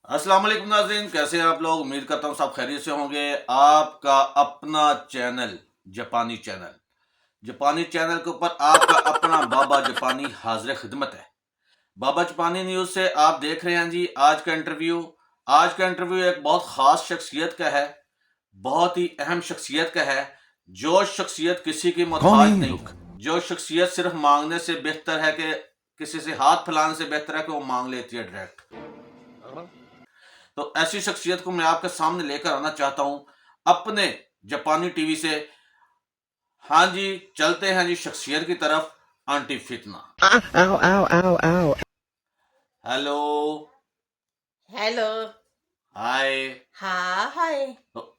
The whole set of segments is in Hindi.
अस्सलाम वालेकुम नाज़रीन, कैसे हैं आप लोग। उम्मीद करता हूँ सब खैरियत से होंगे। आपका अपना चैनल जापानी चैनल के ऊपर आपका अपना बाबा जापानी हाजिर खिदमत है। बाबा जापानी न्यूज़ से आप देख रहे हैं जी आज का इंटरव्यू एक बहुत ख़ास शख्सियत का है, बहुत ही अहम शख्सियत का है। जो शख्सियत किसी की मोहताज नहीं, जो शख्सियत सिर्फ मांगने से बेहतर है कि किसी से हाथ फैलाने से बेहतर है कि वो मांग लेती है डायरेक्ट। तो ऐसी शख्सियत को मैं आपके सामने लेकर आना चाहता हूं अपने जापानी टीवी से। हाँ जी, चलते हैं जी शख्सियत की तरफ। आंटी फितना। Ow, ow, ow, ow. Hello. Hello. Hi. हाँ हाय। तो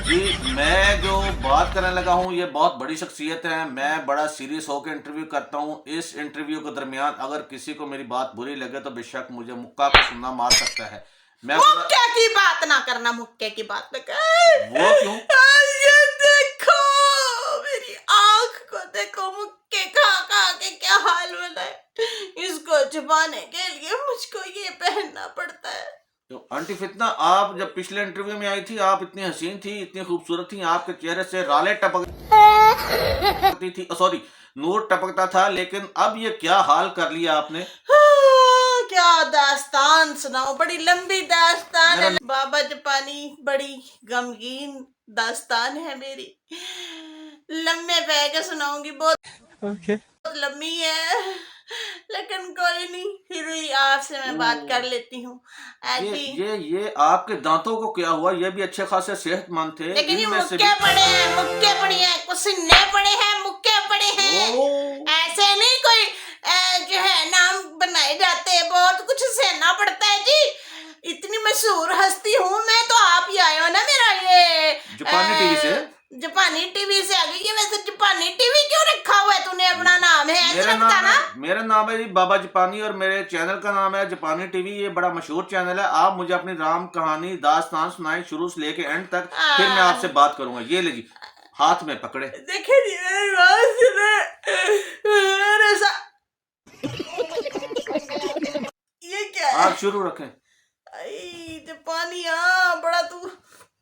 जी, मैं जो बात करने लगा हूँ ये बहुत बड़ी शख्सियत है। मैं बड़ा सीरियस होकर इंटरव्यू करता हूँ। इस इंटरव्यू के दरमियान अगर किसी को मेरी बात बुरी लगे तो बेशक मुझे मुक्का को सुनना मार सकता है। मैं मुक्के की बात ना करना, मुक्के की बात ना कर। वो क्यों? ये देखो, मेरी आंख को देखो, मुक्के खा खा के क्या हाल बना है। इसको छुपाने के लिए मुझको ये पहनना पड़ता है। तो आंटी फितना, आप जब पिछले इंटरव्यू में आई थी आप इतनी हसीन थी, इतनी खूबसूरत थी, आपके चेहरे से राले टपकती थी, सॉरी नूर टपकता था, लेकिन अब ये क्या हाल कर लिया आपने? क्या दास्तान सुनाओ, बड़ी लंबी दास्तान है बाबा जापानी, बड़ी गमगीन दास्तान है मेरी। लम्बे बह के सुनाऊंगी, बहुत लंबी है, लेकिन कोई नहीं, फिर भी आपसे मैं बात कर लेती हूँ। ये आपके दांतों को क्या हुआ? ये भी अच्छे खासे सेहतमंद थे। लेकिन ये इनमें से मुक्के पड़े हैं, मुक्के पड़े हैं, कुछ नहीं पड़े हैं, मुक्के पड़े हैं। ऐसे नहीं कोई जो है नाम बनाए जाते हैं, बहुत कुछ सहना पड़ता है जी। इतनी मशहूर हस्ती हूँ मैं, तो आप ही आए हो ना मेरा ये जापानी टीवी से। जापानी टीवी से आ गई। ये वैसे जापानी टीवी क्यों रखा हुआ है तूने? अपना नाम है ऐसे रखता ना। मेरा नाम है जी बाबा जापानी और मेरे चैनल का नाम है जापानी टीवी। ये बड़ा मशहूर चैनल है। आप मुझे अपनी राम कहानी दास्तान सुनाएं शुरू से लेके एंड तक, फिर मैं आपसे बात करूंगा। ये ले जी, हाथ में पकड़े। देखिए जी, मेरी बात सुने। मेरे साथ ये क्या है? आप शुरू रखें। आई जापानी, हाँ बड़ा तू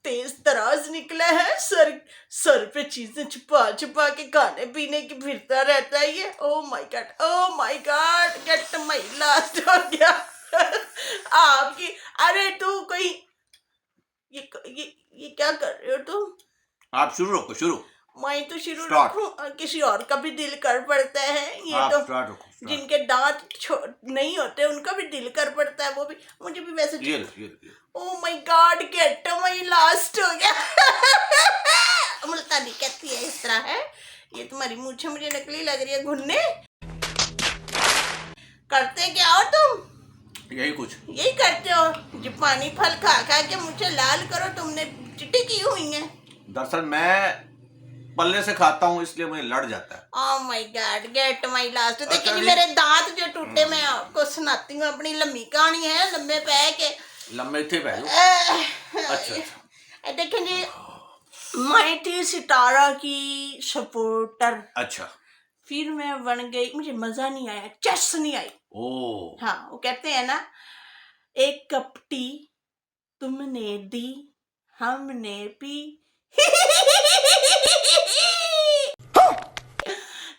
तेज तराज निकला है। सर पे चीजें छुपा छुपा के खाने पीने की फिरता रहता है ये। Oh my God, oh my God, gate my last हो गया। आपकी, अरे तू कोई ये क्या कर रहे हो तुम? आप शुरू रखो, शुरू। मैं तो शुरू Start. रखूं? किसी और का भी दिल कर पड़ता है। ये आप तो स्टार्ट रखो, start. जिनके दांत नहीं होते उनका भी दिल कर पड़ता है। वो भी, मुझे भी वैसे। ये। Oh my God, gate my last हो गया। मुल्तानी कहती है इस तरह है। ये तुम्हारी मूछें मुझे नकली लग रही है। घुन्ने करते क्या हो तुम? यही करते हो, जापानी फल खा खा के मुझे लाल करो। तुमने चिट्टी की हुई है। दरअसल मैं पल्ले से खाता हूँ इसलिए मुझे लड़ जाता है। Oh my God, gate my last. देखिए अच्छा जी, जी। मेरे दांत जो टूटे, मैं आपको सुनाती हूँ अपनी लंबी कहानी है। लंबे पै के लंबे थे पहलू। अच्छा। देखिए जी, मैं थी सितारा की सपोर्टर। अच्छा। फिर मैं बन गई, मुझे मजा नहीं आया, चस नहीं आई। ओ। हाँ, वो कहते हैं ना, एक कप टी तुमने दी, हमने पी।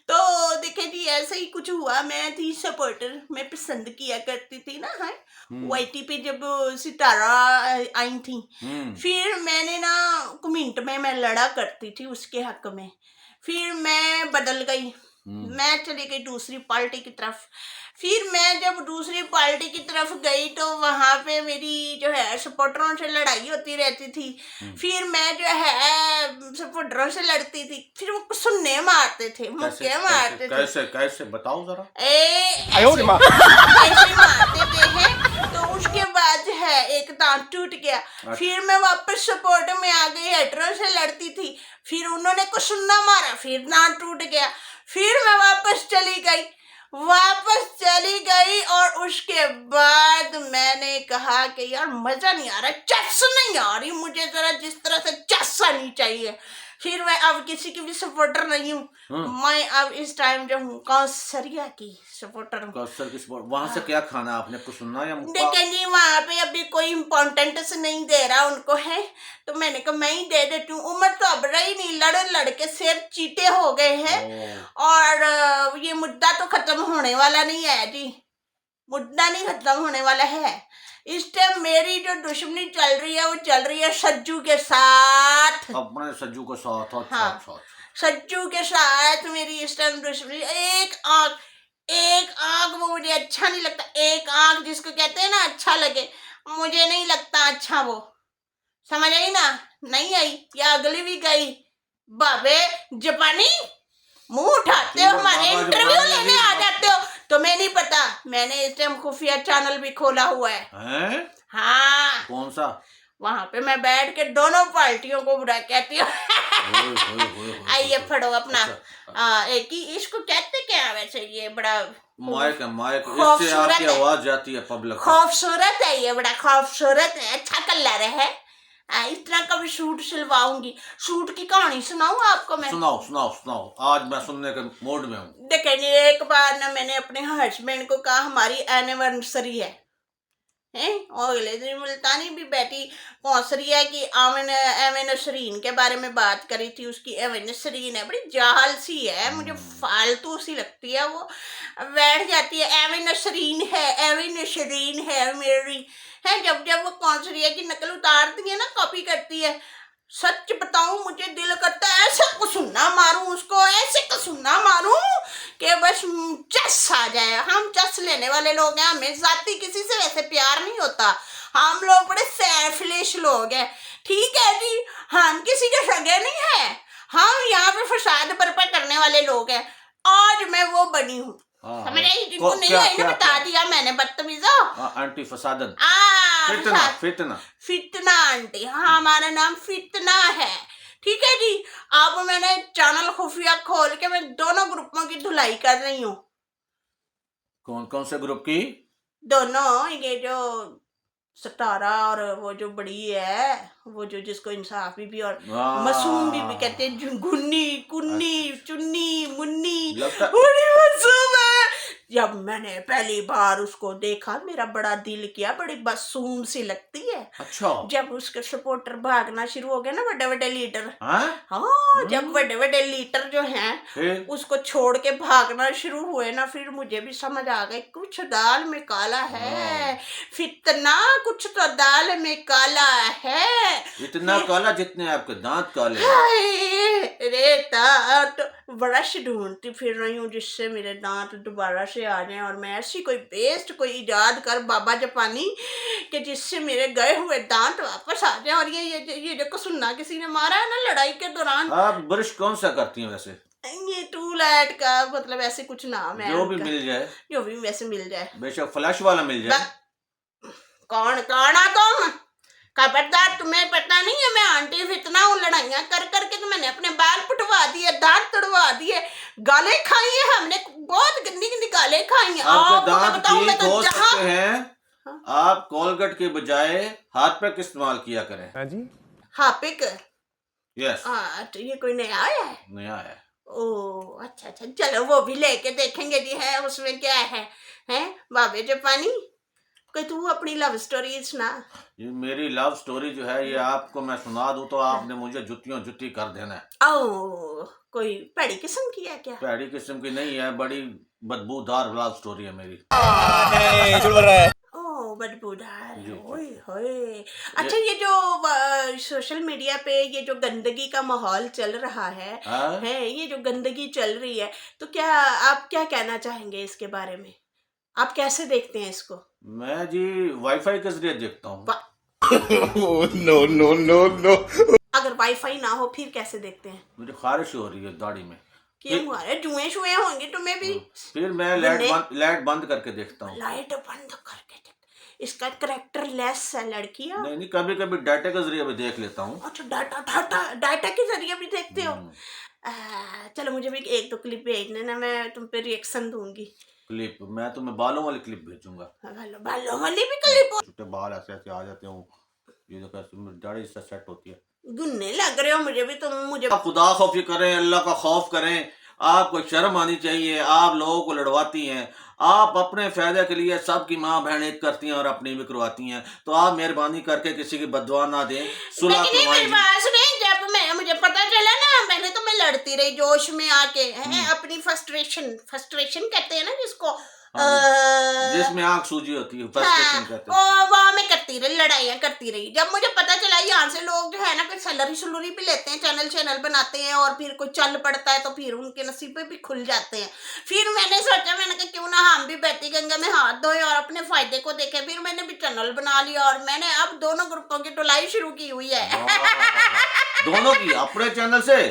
तो देखिए जी, ऐसे ही कुछ हुआ। मैं थी सपोर्टर, मैं पसंद किया करती थी ना, है वाईटी पे जब सितारा आई थी। फिर मैंने ना कमेंट में मैं लड़ा करती थी उसके हक में। फिर मैं बदल गई, मैं चली गई दूसरी पार्टी की तरफ। फिर मैं जब दूसरी पार्टी की तरफ गई तो वहां पे मेरी जो है सपोर्टरों से लड़ाई होती रहती थी। फिर मैं जो है सपोर्टरों से लड़ती थी, फिर वो सुनने मारते थे, मुक्के मारते थे। कैसे बताओ जरा। ऐसे मारते थे हैं। तो उसके बाद जो है एक दांत टूट गया। फिर मैं वापस सपोर्ट में आ गई, हेटरों से लड़ती थी। फिर उन्होंने कुछ सुनना मारा, फिर दांत टूट गया। फिर मैं वापस चली गई और उसके बाद बाद मैंने कहा कि यार मजा नहीं आ रहा, चस नहीं आ रही मुझे, जरा जिस तरह से चस आनी चाहिए। फिर मैं अब किसी की भी सपोर्टर नहीं हूँ, मैं अब इस टाइम जो हूँ कौसरिया की सपोर्टर हूँ। कौशल की सपोर्ट। वहां से क्या खाना आपने कुछ सुनना या देखें जी, वहाँ पे अभी कोई इम्पोर्टेंट से नहीं दे रहा उनको है, तो मैंने कहा मैं ही दे देती हूँ। उम्र तो अब रही नहीं, लड़ लड़ के सिर चीटे हो गए हैं, और ये मुद्दा तो खत्म होने वाला नहीं है जी, मुद्दा नहीं खत्म होने वाला है। इस टाइम मेरी जो दुश्मनी चल रही है वो चल रही है सज्जू के साथ, अपने सज्जू के साथ। अच्छा, हाँ, अच्छा, सज्जू के साथ मेरी इस टाइम दुश्मनी। एक आंख वो मुझे अच्छा नहीं लगता, एक आंख जिसको कहते हैं ना अच्छा लगे, मुझे नहीं लगता अच्छा वो, समझ आई ना? नहीं आई या अगली भी गई। बाबे जापानी मुंह उठाते हो, हमारे इंटरव्यू लेने आ जाते हो। तुम्हें नहीं पता मैंने इस टाइम खुफिया चैनल भी खोला हुआ है। हैं? हाँ, कौन सा? वहां पे मैं बैठ के दोनों पार्टियों को बुरा कहती हूँ। आइए फड़ो अपना। अच्छा। एक ही इसको कहते क्या है वैसे, ये बड़ा माइक है, माइक, इससे खूबसूरत आपकी है। आवाज जाती है पब्लिक को। खूबसूरत है ये, बड़ा खूबसूरत है, अच्छा कलर है। इस तरह का भी सूट सिलवाऊंगी। सूट की कहानी सुनाऊं आपको मैं? सुनाओ, सुनाओ, सुनाओ, आज मैं सुनने के मूड में हूँ। देखें, एक बार ना मैंने अपने हस्बैंड को कहा हमारी एनिवर्सरी है, हैं, और अगले दिन मुल्तानी भी बैठी कौसरिया की एवन नसरीन के बारे में बात करी थी। उसकी एवन नसरीन है, बड़ी जाहल सी है, मुझे फालतू सी लगती है वो। बैठ जाती है एवन नसरीन है मेरी, है, जब जब वो कौसरिया की नकल उतारती है ना, कॉपी करती है, सच बताऊं मुझे दिल करता है ऐसे कुसुन्ना मारूं उसको, ऐसे कुसुन्ना मारूं कि बस चस आ जाए। हम चस लेने वाले लोग हैं, हमें जाती किसी से वैसे प्यार नहीं होता, हम लोग बड़े सेल्फिश लोग हैं, ठीक है जी। हम किसी के सगे नहीं है, हम यहाँ पे फसाद बर्पा करने वाले लोग हैं। आज मैं वो बनी हूँ, समझ आई? जिनको नहीं आई ना बता दिया मैंने, बदतमीजो। आंटी फसादन, फितना फितना, फितना आंटी, हाँ हमारा नाम फितना है, ठीक है जी। अब मैंने चैनल खुफिया खोल के मैं दोनों ग्रुपों की धुलाई कर रही हूँ। कौन कौन से ग्रुप की? दोनों, ये जो सतारा और वो जो बड़ी है, वो जो जिसको इंसाफी भी और मासूम भी कहते हैं, गुन्नी कुन्नी चुन्नी मुन्नी, बड़ी मासूम है। जब मैंने पहली बार उसको देखा मेरा बड़ा दिल किया, बड़ी मासूम सी लगती है। अच्छा। जब उसके सपोर्टर भागना शुरू हो गए ना, बड़े बड़े लीडर, हाँ, जब बड़े बड़े लीडर जो हैं उसको छोड़ के भागना शुरू हुए ना, फिर मुझे भी समझ आ गई कुछ दाल में काला है, फितना कुछ तो दाल में काला है। इतना काला जितने आपके दांत काले। रेता तो ब्रश ढूंढती फिर रही हूँ जिससे मेरे दांत दोबारा से आ जाएं, और मैं ऐसी कोई पेस्ट कोई इजाद कर बाबा जापानी कि जिससे मेरे गए हुए दांत वापस आ जाएं। और ये जो सुनना किसी ने मारा है ना लड़ाई के दौरान। आप ब्रश कौन सा करती हैं वैसे? ये टूलैट का मतलब ऐसे कुछ नाम है, जो भी मिल जाए, जो भी वैसे मिल जाए, बेशक फ्लैश वाला मिल जाए। कौन आ तुम? खबरदार, तुम्हें पता नहीं है मैं आंटी फितना हूँ। लड़ाइयाँ कर करके तो मैंने अपने बाल पुटवा दिए, दांत तोड़वा दिए, गालें खाई है हमने, बहुत गंदी गंदी गालें खाई हैं। आपके दांत ठीक हो सकते हैं, आप कोलगेट के बजाय हार्पिक इस्तेमाल किया करें। हाँ जी, हार्पिक, यस। तो ये कोई नया आया है? नया है। ओह अच्छा अच्छा, चलो वो भी लेके देखेंगे जी, है उसमें क्या है, हैं बाबे जापानी? कोई तू अपनी लव स्टोरी सुना। ये मेरी लव स्टोरी जो है ये आपको मैं सुना दूं तो आपने मुझे जुत्ती कर देना है। ओह, कोई पैड़ी किस्म की है क्या? पैड़ी किस्म की नहीं है, बड़ी बदबूदार लव स्टोरी है मेरी। ओह बदबूदार, ओए होए। अच्छा, ये जो सोशल मीडिया पे ये जो गंदगी का माहौल चल रहा है, ये जो गंदगी चल रही है, तो क्या आप क्या कहना चाहेंगे इसके बारे में? आप कैसे देखते हैं इसको? मैं जी वाईफाई के जरिए देखता हूँ। No no no no. अगर वाईफाई ना हो फिर कैसे देखते हैं? मुझे खारिश हो रही है दाढ़ी में। क्यों हुआ है? जुए शुए होंगे तुम्हें भी? फिर मैं लाइट बंद करके देखता हूँ। लाइट बंद करके इसका करैक्टर लेस है लड़कियाँ। नहीं, कभी कभी डाटा के जरिए भी देख लेता हूँ। अच्छा, डाटा के जरिए भी देखते हो? चलो मुझे भी एक दो क्लिप भेज देना, मैं तुम पे रिएक्शन दूंगी। क्लिप मैं तुम्हें बालों वाली क्लिप भेजूंगा। बालों वाली भी क्लिप? छोटे बाल ऐसे ऐसे आ जाते हो, ये जो कैसे दाढ़ी से सेट होती है। गुन्ने लग रहे हो मुझे भी तुम। मुझे आप खुदा खौफ करें, अल्लाह का खौफ करें, आपको शर्म आनी चाहिए। आप लोगों को लड़वाती हैं, आप अपने फायदे के लिए सबकी माँ बहन एक करती हैं और अपनी भी करवाती हैं। तो आप मेहरबानी करके किसी की बददुआ ना दें, सुलह लेकिन ये मेरी करवाएं। बात सुने, जब मुझे पता चला ना, पहले तो मैं लड़ती रही जोश में आके, है अपनी फ्रस्ट्रेशन कहते हैं ना जिसको, जिसमें आंख सूजी होती है, हाँ, फ्रस्ट्रेशन कहते हैं। वो मैं करती रही, लड़ाइयाँ करती रही। जब मुझे पता चला यहाँ से लोग जो है ना कोई सैलरी भी लेते हैं, चैनल बनाते हैं, और फिर कोई चल पड़ता है तो फिर उनके नसीबे भी खुल जाते हैं। फिर मैंने सोचा, मैंने कहा क्यों ना हम भी बहती गंगा में हाथ धोए और अपने फायदे को देखें। फिर मैंने भी चैनल बना लिया और मैंने अब दोनों ग्रुपों की धुलाई शुरू की हुई है। दोनों की अपने चैनल से,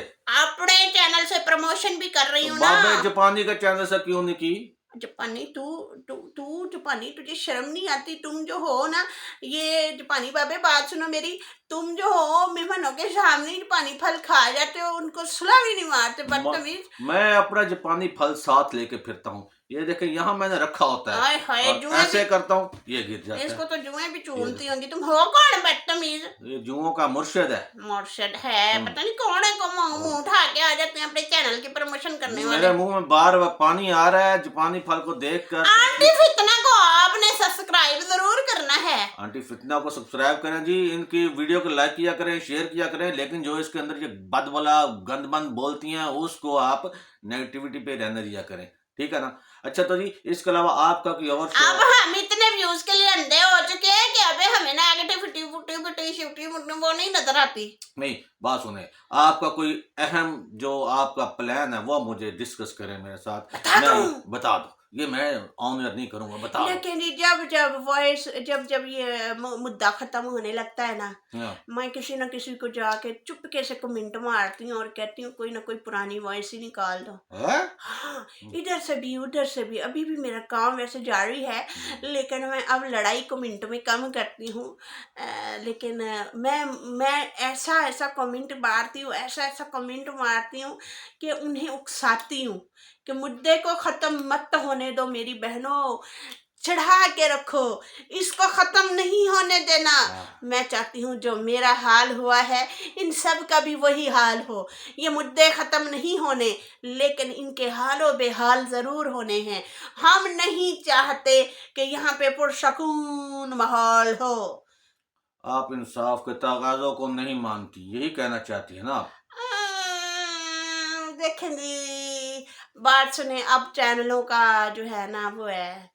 अपने चैनल से प्रमोशन भी कर रही हूँ बाबे ना। जापानी का चैनल से क्यों नहीं की? जापानी तू जापानी, तुझे शर्म नहीं आती? तुम जो हो ना, ये जापानी बाबे बात सुनो मेरी, तुम जो हो मेहमानों के सामने जापानी फल खा जाते हो, उनको सुला भी नहीं मारते, बदतमीज। मैं अपना जापानी फल साथ लेके फिरता हूँ। ये देखे यहाँ मैंने रखा होता हाय है, हाय, और जुए ऐसे भी- करता हूँ ये गिर जाता इसको है। तो जुए भी चूमती होंगी। तुम हो कौन बदतमीज? ये जुओं का मुर्शिद है। मुर्शद है, पता नहीं कौन है, को मुंह उठा के आ जाते हैं अपने चैनल की प्रमोशन करने वाले। मेरे मुंह में बार बार पानी आ रहा है जापानी फल को देखकर। आंटी फितना को आपने सब्सक्राइब जरूर करना है। आंटी फितना को सब्सक्राइब करें जी, इनकी वीडियो को लाइक किया करें, शेयर किया करें, लेकिन जो इसके अंदर ये बदबला गंदमंद बोलती हैं उसको आप नेगेटिविटी पे रहने दिया करें, ठीक है ना। अच्छा तो जी, इसके अलावा आपका कोई और अब हम इतने व्यूज के लिए अंधे हो चुके हैं कि अबे हमें नेगेटिविटी वो नहीं नजर आती। नहीं, बात सुने, आपका कोई अहम जो आपका प्लान है वो मुझे डिस्कस करें मेरे साथ। बता दो, ये मैं ऑनर नहीं करूंगा, बता दो। लेकिन जब वॉइस जब ये मुद्दा खत्म होने लगता है ना, हाँ। मैं किसी न किसी को जाके चुपके से कमेंट मारती हूँ और कहती हूँ कोई ना कोई पुरानी वॉइस ही निकाल दो। हैं? हाँ, इधर से भी उधर से भी। अभी भी मेरा काम वैसे जारी है, लेकिन मैं अब लड़ाई कमेंट में कम करती हूँ। लेकिन मैं ऐसा कमेंट मारती हूँ, ऐसा कमेंट मारती हूँ कि उन्हें उकसाती हूँ कि मुद्दे को खत्म मत होने दो मेरी बहनों, चढ़ा के रखो, इसको खत्म नहीं होने देना। मैं चाहती हूँ जो मेरा हाल हुआ है इन सब का भी वही हाल हो। ये मुद्दे खत्म नहीं होने, लेकिन इनके हालों बेहाल जरूर होने हैं। हम नहीं चाहते कि यहाँ पे पुरसकून माहौल हो। आप इंसाफ के तकाज़ों को नहीं मानती, यही कहना चाहती है ना आप? देखेंगी, बात सुने, अब चैनलों का जो है ना वो है,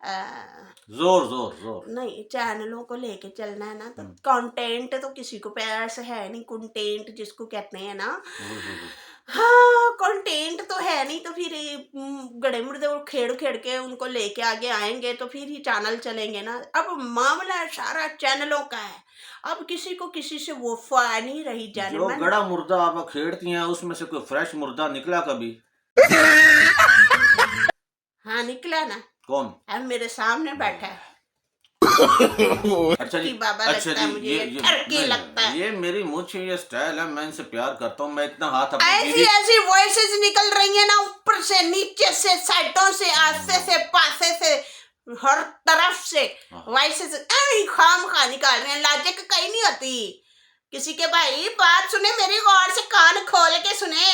जोर जोर जोर नहीं, चैनलों को लेके चलना है ना, तो कंटेंट तो किसी को प्यार से है नहीं, कंटेंट जिसको कहते हैं ना, हाँ कंटेंट तो है नहीं, तो फिर गड़े मुर्दे वो खेड़ के उनको लेके आगे आएंगे तो फिर ही चैनल चलेंगे ना। अब मामला सारा चैनलों का है, अब किसी को किसी से वफा नहीं रही जाने। जो गड़ा मुर्दा आप खेड़ती हैं उसमें से कोई फ्रेश मुर्दा निकला कभी? हाँ निकला ना। कौन? अब मेरे सामने बैठा है। अच्छा जी, बाबा अच्छा लगता है जी, मुझे, ये टर्की लगता है। ये मेरी मुझ ये स्टाइल है, मैं इनसे प्यार करता हूँ। मैं इतना हाथ ऐसी वॉइसेस निकल रही है ना, ऊपर से नीचे से साइडों से आस्ते से पासे से हर तरफ से वॉइसेस खाम खा निकाल रहे हैं, लाजिक कहीं नहीं होती किसी के। भाई बात सुने मेरी, गौर से कान खोल के सुने,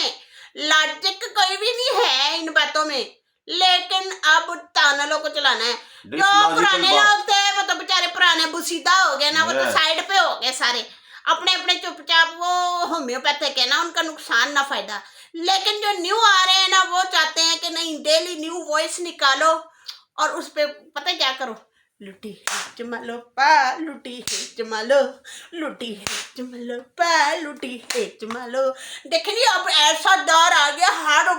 लाजिक कोई भी नहीं है इन बातों में, लेकिन अब चैनलों को चलाना है। जो पुराने लोग थे वो तो बेचारे पुराने बुसीदा हो गए ना, वो तो साइड पे हो गए सारे, अपने अपने चुपचाप वो होम्योपैथिक है ना, उनका नुकसान ना फायदा। लेकिन जो न्यू आ रहे हैं ना, वो चाहते हैं कि नहीं डेली न्यू वॉइस निकालो और उस पे पता क्या करो, लुटी है जमालो पा, लुटी है जमालो, लुटी है जमालो पा, लुटी है जमालो। देखिए अब ऐसा दौर आ गया, हर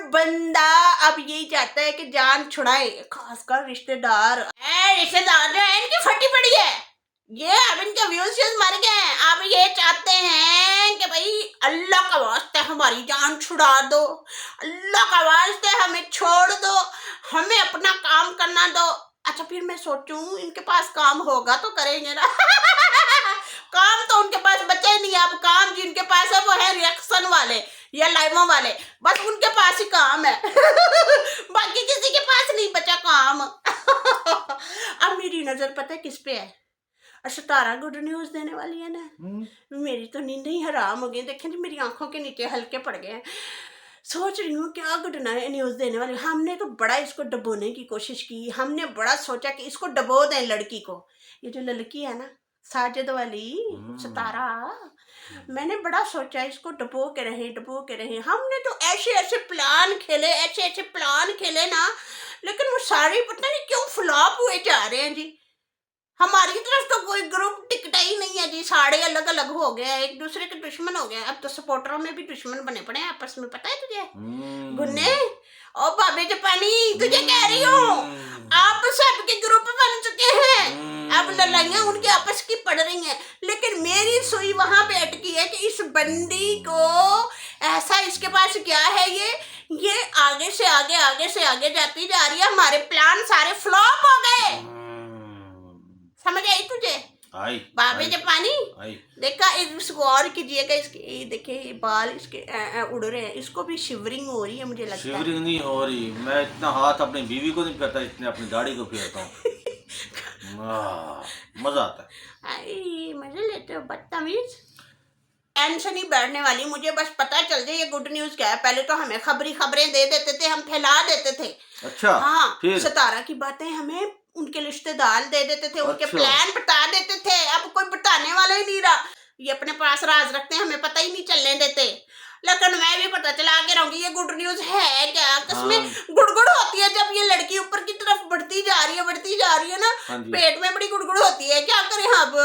बंदा अब यही चाहता है कि जान छुड़ाए, खासकर रिश्तेदार जो है इनकी फटी पड़ी है, ये अब इनके व्यूज मर गए हैं। अब ये चाहते हैं कि भाई अल्लाह का वास्ते हमारी जान छुड़ा दो, अल्लाह का वास्ते हमें छोड़ दो, हमें अपना काम करना दो। अच्छा फिर मैं सोचूं इनके पास काम होगा तो करेंगे ना। काम तो उनके पास बचा ही नहीं। अब काम जिनके पास है वो है रिएक्शन वाले, या लाइमों वाले, बस उनके पास ही काम है बाकी किसी के पास नहीं बचा काम अब मेरी नजर पता है किस पे है? सितारा गुड न्यूज देने वाली है ना। मेरी तो नींद ही हराम हो गई, देखें जी मेरी आंखों के नीचे हल्के पड़ गए हैं। सोच रही हूँ क्या गुड न्यूज देने वाली। हमने तो बड़ा इसको डबोने की कोशिश की, हमने बड़ा सोचा कि इसको डबो दें लड़की को। ये जो लड़की है ना साजिद वाली सितारा, मैंने बड़ा सोचा इसको डबो के रहे। हमने तो ऐसे ऐसे प्लान खेले ना, लेकिन वो सारे पता नहीं क्यों फ्लॉप हुए जा रहे हैं जी। हमारी तरफ तो कोई ग्रुप टिकटा ही नहीं है जी, सारे अलग अलग हो गए, एक दूसरे के दुश्मन हो गए। अब तो सपोर्टरों में भी दुश्मन बने पड़े हैं आपस में, पता है तुझे गुन्ने? ओ बाबे जापानी, तुझे कह रही हूँ आप सबके ग्रुप बन चुके हैं, अब लड़ाइयाँ उनके आपस की पड़ रही हैं। लेकिन मेरी सुई वहां पे अटकी है कि इस बंदी को ऐसा, इसके पास क्या है, ये आगे से आगे जाती जा रही है। हमारे प्लान सारे फ्लॉप हो गए, समझ आई तुझे? आई बाबे जापानी आई। देखा, इसको और कीजिएगा, इसके ये देखिए ये बाल इसके उड़ रहे हैं, इसको भी शिवरिंग हो रही है मुझे लगता है। शिवरिंग नहीं हो रही, मैं इतना हाथ अपनी बीवी को नहीं करता, इतने अपनी दाढ़ी को फेरता हूँ मजा आता है। आई मजे लेते हो बदतमीज। टेंशन ही बैठने वाली, मुझे बस पता चल जाए ये गुड न्यूज क्या है। पहले तो हमें खबरें दे देते थे, हम फैला देते थे। अच्छा हाँ, फिर सितारा की बातें हमें उनके रिश्तेदार दे देते थे, उनके अच्छा। प्लान बता देते थे। अब कोई बताने वाला ही नहीं रहा, ये अपने पास राज रखते हैं, हमें पता ही नहीं चलने देते। लेकिन मैं भी पता चला के रहूंगी ये गुड न्यूज है क्या। कसमें गुड़गुड़ होती है जब ये लड़की ऊपर की तरफ बढ़ती जा रही है ना, पेट में बड़ी गुड़गुड़ होती है। क्या करें अब,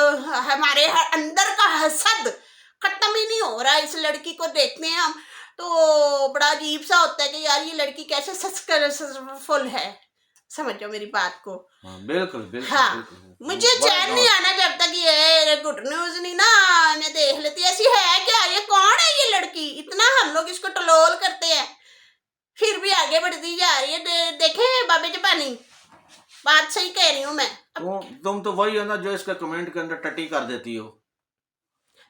हमारे अंदर का हसद खत्म ही नहीं हो रहा। इस लड़की को देखते हैं हम तो बड़ा अजीब सा होता है कि यार ये लड़की कैसे सक्सेसफुल है, समझो मेरी बात को। बिल्कुल बिल्कुल हाँ, बिल्कुल। मुझे चैन नहीं आना जब तक ये गुड न्यूज नहीं ना मैं देख लेती। ऐसी है क्या, ये कौन है ये लड़की? इतना हम लोग इसको टलोल करते हैं, फिर भी आगे बढ़ती जा रही है। देखे बाबे जापानी, बात सही कह रही हूँ मैं। तुम तो वही हो ना जो इसका कमेंट के अंदर टट्टी कर देती हो।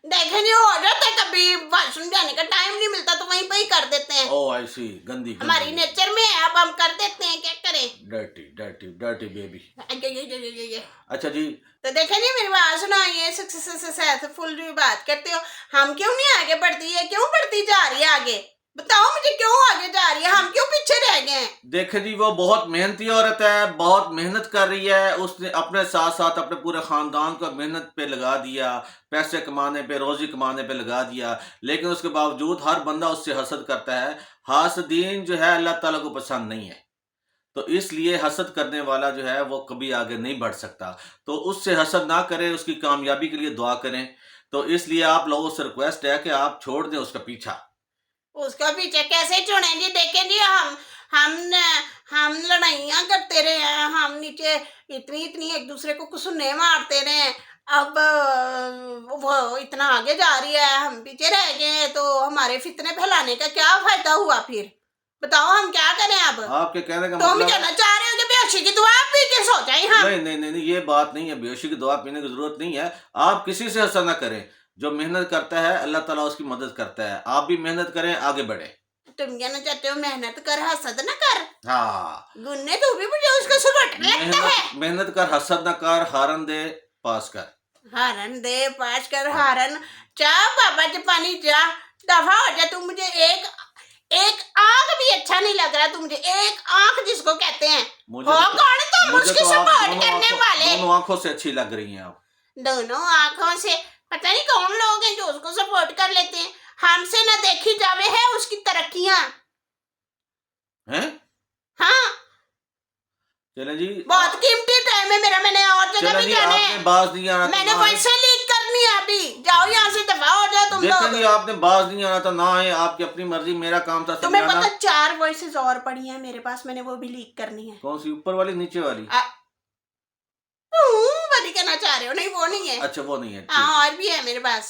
देखे नहीं हो जाता, कभी भाषण जाने का टाइम नहीं मिलता तो वहीं पे ही कर देते हैं। ओ आई सी, गंदी हमारी नेचर में है, अब हम कर देते हैं, क्या करें। Dirty baby. ये अच्छा जी, तो देखे नहीं मेरी बात सुना, ये सक्सेसफुल जो बात करते हो, हम क्यों नहीं आगे बढ़ती है, क्यों बढ़ती जा रही है आगे? बताओ मुझे, क्यों आगे जा रही है, हम क्यों पीछे रह गए हैं? देखे जी वो बहुत मेहनती औरत है, बहुत मेहनत कर रही है। उसने अपने साथ साथ अपने पूरे खानदान को मेहनत पे लगा दिया, पैसे कमाने पे, रोजी कमाने पे लगा दिया। लेकिन उसके बावजूद हर बंदा उससे हसद करता है। हासदीन जो है अल्लाह ताला को पसंद नहीं है, तो इसलिए हसद करने वाला जो है वो कभी आगे नहीं बढ़ सकता। तो उससे हसद ना करें, उसकी कामयाबी के लिए दुआ करें। तो इसलिए आप लोगों से रिक्वेस्ट है कि आप छोड़ दें उसका पीछा। उसका पीछे कैसे छोड़ें जी? देखें जी, हम लड़ाइयाँ करते रहे हैं, हम नीचे इतनी एक दूसरे को कुसुने मारते रहे। अब वो इतना आगे जा रही है, हम पीछे रह गए, तो हमारे फितने फैलाने का क्या फायदा हुआ? फिर बताओ हम क्या करें अब? आपके कहने का तुम मतलब कहना चाह रहे हो कि बेहोशी की दुआ पी के सो जाए? हम नहीं, ये बात नहीं है। बेहोशी की दवा पीने की जरूरत नहीं है। आप किसी से हसद ना करें। जो मेहनत करता है अल्लाह ताला उसकी मदद करता है। आप भी मेहनत करें, आगे बढ़े। तुम कहना चाहते हो मेहनत कर हसद न कर? हाँ, गुन्ने तू भी मुझे उसका सुबह लगता है। मेहनत कर, हसद ना कर, हारन दे पास कर। हारन दे पास कर, हारन जा बाबा जापानी जा, दफा हो जा तू। मुझे एक आंख भी अच्छा नहीं लग रहा, तू मुझे एक आंख जिसको कहते हैं हो कौन तुम? उसकी सपोर्ट करने वाले दोनों आंखों से अच्छी लग रही हैं आप। दोनों आंखों से पता नहीं कौन लोग हैं जो उसको सपोर्ट कर लेते हैं। हमसे ना देखी जावे है उसकी तरक्कियां हैं। हाँ, चले जी, बहुत कीमती टाइम है मेरा, मैंने और जगह भी जाना है। बाज नहीं आना, मैंने पैसे लीक करनी है अभी। जाओ यहाँ से, दफा हो जाओ तुम लोग। जी, आपने बाज नहीं आना तो ना आए, आपकी अपनी मर्जी। मेरा काम था तुम्हें पता 4 वॉइसेस और पड़ी हैं मेरे पास, मैंने वो भी लीक करनी है। कौन सी, ऊपर वाली नीचे वाली? वाली कहना चाह रहे हो? नहीं वो नहीं है। अच्छा वो नहीं है। हाँ, और भी है मेरे पास।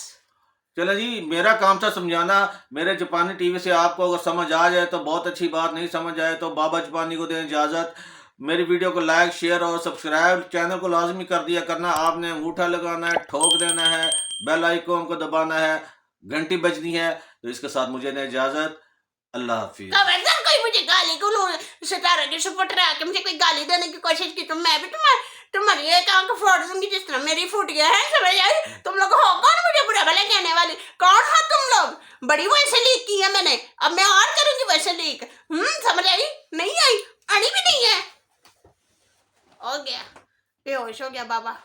चलो जी, मेरा काम था समझाना। मेरे जापानी टीवी से आपको अगर समझ आ जाए तो बहुत अच्छी बात, नहीं समझ आए तो बाबा जापानी को दें इजाज़त। मेरी वीडियो को लाइक, शेयर और सब्सक्राइब चैनल को लाजमी कर दिया करना। आपने अंगूठा लगाना है, ठोक देना है, बेल आइकॉन को दबाना है। घंटी बजनी है। तो इसके साथ मुझे दें इजाजत। अल्लाह हाफिज। खबरदार कोई मुझे गाली को सितारा के सपोर्टर आके मुझे कोई गाली देने की कोशिश की तो मैं भी तुम्हारी एक आंख फोड़ दूंगी जिस तरह मेरी फूट गया है। समझ आई? तुम लोग हो कौन मुझे बुरा भला कहने वाली? कौन हो तुम लोग? बड़ी वैसे लीक की है मैंने, अब मैं और करूंगी वैसे लीक। समझ आई? नहीं आई? आनी भी नहीं है। हो गया, बेहोश हो गया बाबा।